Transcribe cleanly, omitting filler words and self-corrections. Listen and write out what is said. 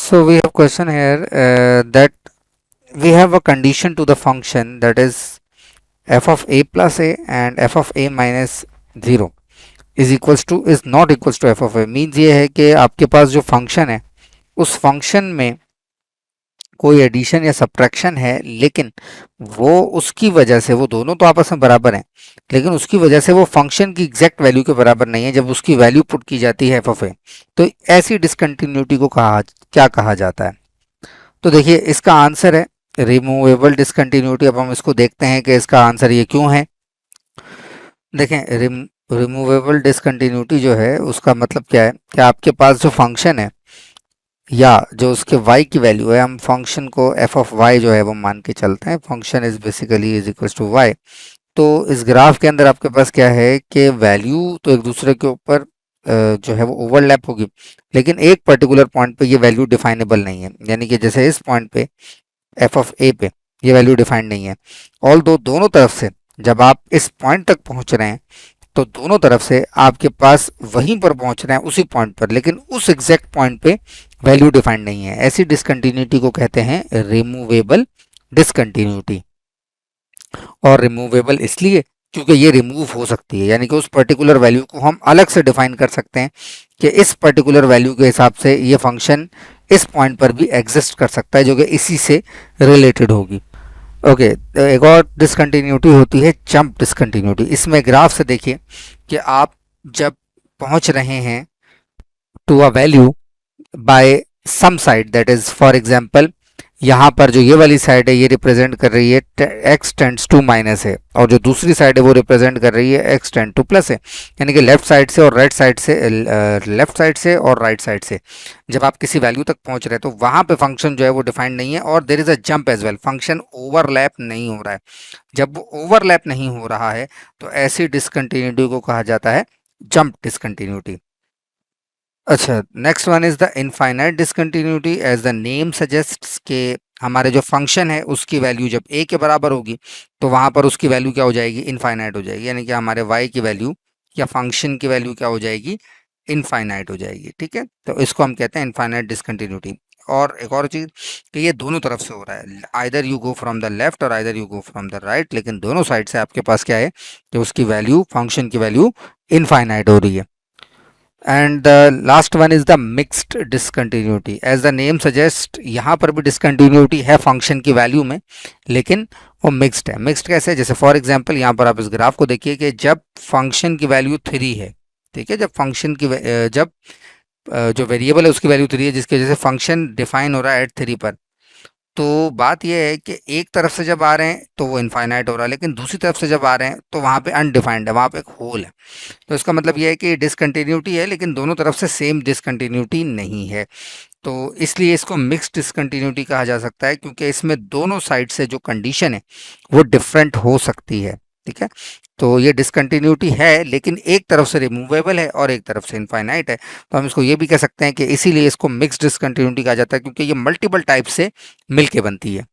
So we have question here that we have a condition to the function, that is f of a plus a and f of a minus 0 is not equals to f of a. Means ये है कि आपके पास जो function है उस function में कोई addition या सब्ट्रैक्शन है, लेकिन वो उसकी वजह से, वो दोनों तो आपस में बराबर हैं, लेकिन उसकी वजह से वो फंक्शन की एग्जैक्ट वैल्यू के बराबर नहीं है जब उसकी वैल्यू पुट की जाती है एफ ऑफ ए। तो ऐसी डिसकंटिन्यूटी को क्या कहा जाता है? तो देखिए इसका आंसर है रिमूवेबल डिसकंटिन्यूटी। अब हम इसको देखते हैं कि इसका आंसर ये क्यों है। देखें, रिमूवेबल डिसकंटिन्यूटी जो है उसका मतलब क्या है कि आपके पास जो फंक्शन है या जो उसके y की वैल्यू है, हम फंक्शन को f ऑफ y जो है वो मान के चलते हैं, function is basically is equal to y। तो इस ग्राफ के अंदर आपके पास क्या है कि वैल्यू तो एक दूसरे के ऊपर जो है वो ओवरलैप होगी, लेकिन एक पर्टिकुलर पॉइंट पे ये वैल्यू डिफाइनेबल नहीं है। यानी कि जैसे इस पॉइंट पे एफ ऑफ ए पे ये वैल्यू डिफाइंड नहीं है। ऑल दोनों तरफ से जब आप इस पॉइंट तक पहुंच रहे हैं तो दोनों तरफ से आपके पास वहीं पर पहुंच रहे हैं उसी पॉइंट पर, लेकिन उस एग्जैक्ट पॉइंट पे वैल्यू डिफाइंड नहीं है। ऐसी डिसकंटिन्यूटी को कहते हैं रिमूवेबल डिसकंटिन्यूटी। और रिमूवेबल इसलिए क्योंकि ये रिमूव हो सकती है, यानी कि उस पर्टिकुलर वैल्यू को हम अलग से डिफाइन कर सकते हैं कि इस पर्टिकुलर वैल्यू के हिसाब से ये फंक्शन इस पॉइंट पर भी एग्जिस्ट कर सकता है, जो कि इसी से रिलेटेड होगी। ओके, तो एक और डिसकंटिन्यूटी होती है जंप डिसकंटिन्यूटी। इसमें ग्राफ से देखिए कि आप जब पहुंच रहे हैं to a value by some side, that is for example यहाँ पर जो ये वाली साइड है ये रिप्रेजेंट कर रही है x टेंड्स टू माइनस है, और जो दूसरी साइड है वो रिप्रेजेंट कर रही है x टेंड टू प्लस है। यानी कि लेफ्ट साइड से और राइट साइड से, लेफ्ट साइड से और राइट साइड से जब आप किसी वैल्यू तक पहुंच रहे हैं तो वहां पे फंक्शन जो है वो डिफाइंड नहीं है, और there is a jump as well, function overlap नहीं हो रहा है। जब वो ओवरलैप नहीं हो रहा है तो ऐसी डिसकंटिन्यूटी को कहा जाता है जंप डिसकंटिन्यूटी। अच्छा, next one is the infinite discontinuity. As the name suggests के हमारे जो फंक्शन है उसकी वैल्यू जब a के बराबर होगी तो वहां पर उसकी वैल्यू क्या हो जाएगी? इनफाइनाइट हो जाएगी। यानी कि हमारे y की वैल्यू या फंक्शन की वैल्यू क्या हो जाएगी? इनफाइनाइट हो जाएगी। ठीक है, तो इसको हम कहते हैं इनफाइनाइट डिसकंटिन्यूटी। और एक और चीज कि ये दोनों तरफ से हो रहा है, either you go from the left और either you go from the right, लेकिन दोनों साइड से आपके पास क्या है कि उसकी वैल्यू, फंक्शन की वैल्यू इनफाइनाइट हो रही है। And the last one is the mixed discontinuity. As the name suggest, यहाँ पर भी डिसकंटिन्यूटी है फंक्शन की वैल्यू में, लेकिन वो मिक्स्ड है। मिक्स्ड कैसे? जैसे फॉर एग्जांपल यहाँ पर आप इस ग्राफ को देखिए कि जब फंक्शन की वैल्यू 3 है, ठीक है, जब फंक्शन की जब जो वेरिएबल है उसकी वैल्यू 3 है, जिसकी वजह से फंक्शन डिफाइन हो रहा है एट 3 पर, तो बात यह है कि एक तरफ से जब आ रहे हैं तो वो इनफाइनाइट हो रहा है, लेकिन दूसरी तरफ से जब आ रहे हैं तो वहाँ पे अनडिफाइंड है, वहाँ पे एक होल है। तो इसका मतलब ये है कि डिसकंटिन्यूटी है, लेकिन दोनों तरफ से सेम डिसकंटिन्यूटी नहीं है। तो इसलिए इसको मिक्स्ड डिसकंटिन्यूटी कहा जा सकता है, क्योंकि इसमें दोनों साइड से जो कंडीशन है वो डिफरेंट हो सकती है। ठीक है, तो ये डिसकंटिन्यूटी है, लेकिन एक तरफ से रिमूवेबल है और एक तरफ से इनफाइनाइट है। तो हम इसको ये भी कह सकते हैं कि इसीलिए इसको मिक्स्ड डिसकंटिन्यूटी कहा जाता है, क्योंकि ये मल्टीपल टाइप से मिलके बनती है।